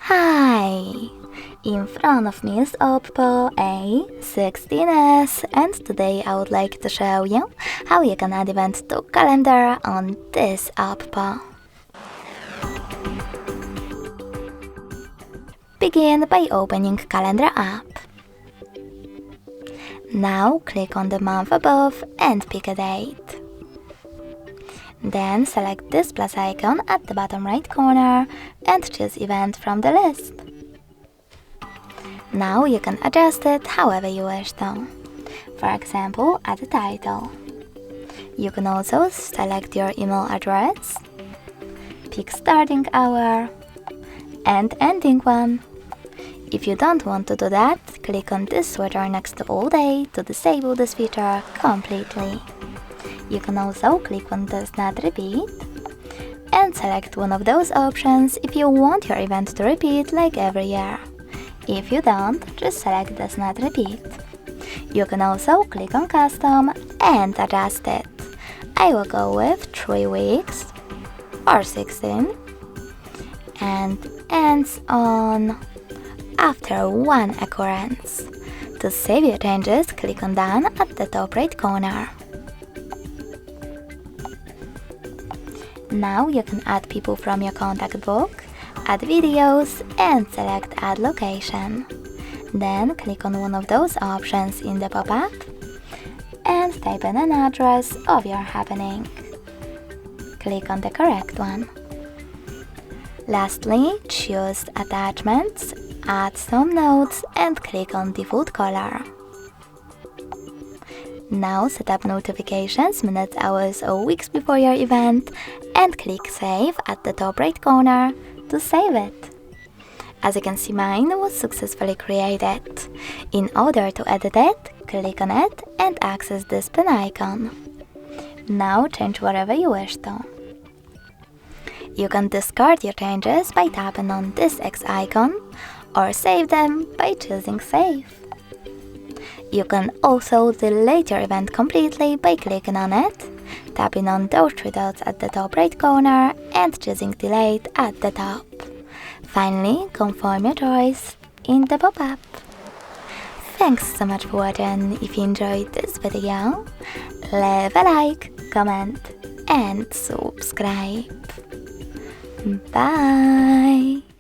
Hi! In front of me is OPPO A16S, and today I would like to show you how you can add event to calendar on this OPPO. Begin by opening Calendar app. Now click on the month above and pick a date. Then select this plus icon at the bottom right corner and choose event from the list. Now you can adjust it however you wish to. For example, add a title. You can also select your email address, pick starting hour and ending one. If you don't want to do that, click on this switcher next to all day to disable this feature completely. You can also click on Does Not Repeat and select one of those options if you want your event to repeat like every year. If you don't, just select Does Not Repeat. You can also click on Custom and adjust it. I will go with 3 weeks or 16 and ends on after 1 occurrence. To save your changes, click on Done at the top right corner. Now you can add people from your contact book, add videos and select Add Location. Then click on one of those options in the pop-up and type in an address of your happening. Click on the correct one. Lastly, choose Attachments, add some notes and click on Default Color. Now set up notifications minutes, hours or weeks before your event and click Save at the top right corner to save it. As you can see, mine was successfully created. In order to edit it, click on it and access this pen icon. Now change whatever you wish to. You can discard your changes by tapping on this X icon or save them by choosing Save. You can also delete your event completely by clicking on it, tapping on those 3 dots at the top right corner and choosing Delete at the top. Finally, confirm your choice in the pop-up. Thanks so much for watching. If you enjoyed this video, leave a like, comment and subscribe. Bye!